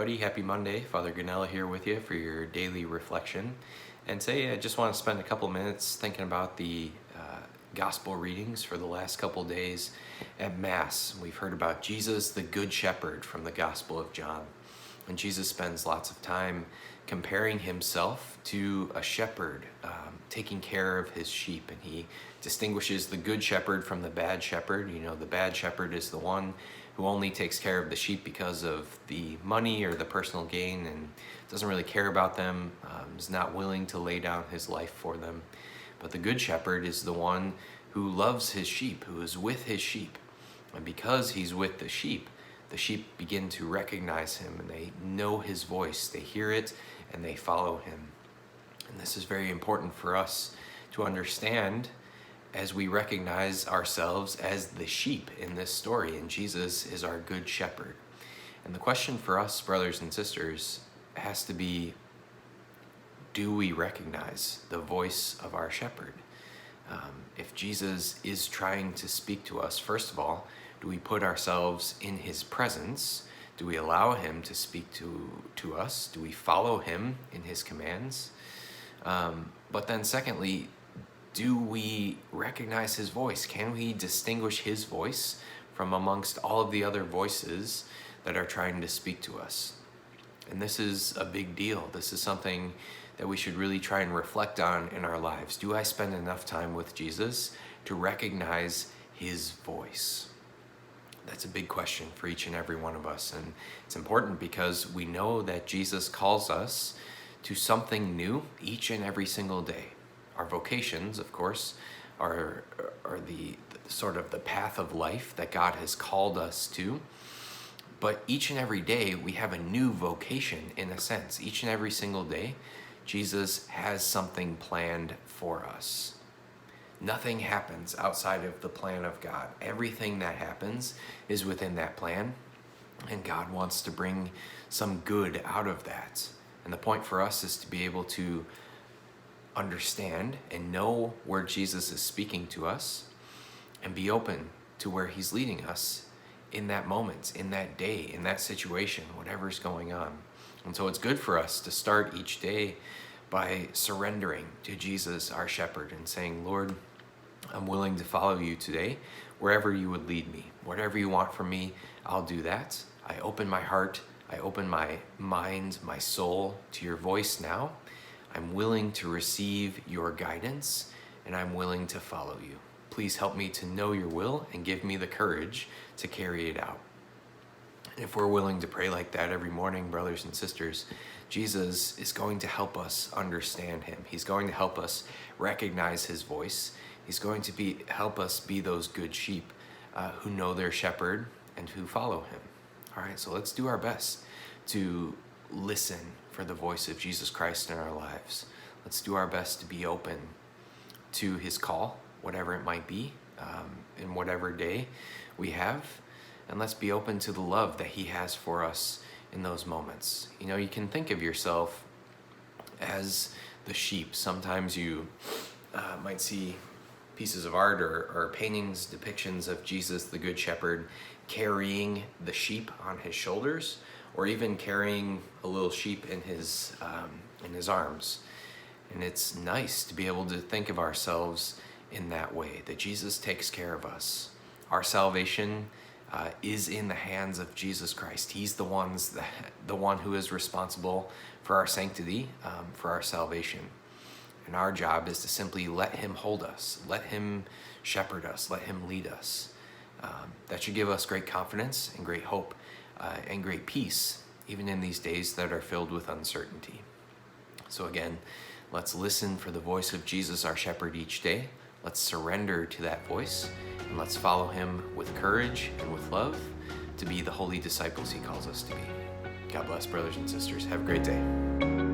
everybody. Happy Monday. Fr Gonnella here with you for your daily reflection. And today I just want to spend a couple minutes thinking about the gospel readings for the last couple days at Mass. We've heard about Jesus, the Good Shepherd, from the Gospel of John. And Jesus spends lots of time comparing himself to a shepherd, taking care of his sheep. And he distinguishes the good shepherd from the bad shepherd. You know, the bad shepherd is the one who only takes care of the sheep because of the money or the personal gain and doesn't really care about them, is not willing to lay down his life for them. But the good shepherd is the one who loves his sheep, who is with his sheep. And because he's with the sheep begin to recognize him and they know his voice, they hear it and they follow him. And this is very important for us to understand as we recognize ourselves as the sheep in this story, and Jesus is our good shepherd. And the question for us, brothers and sisters, has to be, do we recognize the voice of our shepherd? If Jesus is trying to speak to us, first of all, do we put ourselves in his presence? Do we allow him to speak to us? Do we follow him in his commands? But then secondly, do we recognize his voice? Can we distinguish his voice from amongst all of the other voices that are trying to speak to us? And this is a big deal. This is something that we should really try and reflect on in our lives. Do I spend enough time with Jesus to recognize his voice? That's a big question for each and every one of us. And it's important because we know that Jesus calls us to something new each and every single day. Our vocations, of course, are the sort of the path of life that God has called us to. But each and every day we have a new vocation in a sense. Each and every single day, Jesus has something planned for us. Nothing happens outside of the plan of God. Everything that happens is within that plan, and God wants to bring some good out of that. And the point for us is to be able to understand and know where Jesus is speaking to us and be open to where he's leading us in that moment, in that day, in that situation, whatever's going on. And so it's good for us to start each day by surrendering to Jesus, our shepherd, and saying, Lord, I'm willing to follow you today, wherever you would lead me. Whatever you want from me, I'll do that. I open my heart, I open my mind, my soul to your voice now. I'm willing to receive your guidance, and I'm willing to follow you. Please help me to know your will and give me the courage to carry it out. If we're willing to pray like that every morning, brothers and sisters, Jesus is going to help us understand him. He's going to help us recognize his voice. He's going to help us be those good sheep who know their shepherd and who follow him. All right, so let's do our best to listen for the voice of Jesus Christ in our lives. Let's do our best to be open to his call, whatever it might be, in whatever day we have. And let's be open to the love that he has for us in those moments. You know, you can think of yourself as the sheep. Sometimes you might see pieces of art or paintings, depictions of Jesus, the Good Shepherd, carrying the sheep on his shoulders, or even carrying a little sheep in his arms. And it's nice to be able to think of ourselves in that way, that Jesus takes care of us. Our salvation is in the hands of Jesus Christ. He's the one who is responsible for our sanctity, for our salvation. And our job is to simply let him hold us, let him shepherd us, let him lead us. That should give us great confidence and great hope and great peace, even in these days that are filled with uncertainty. So again, let's listen for the voice of Jesus, our shepherd, each day. Let's surrender to that voice, and let's follow him with courage and with love to be the holy disciples he calls us to be. God bless, brothers and sisters. Have a great day.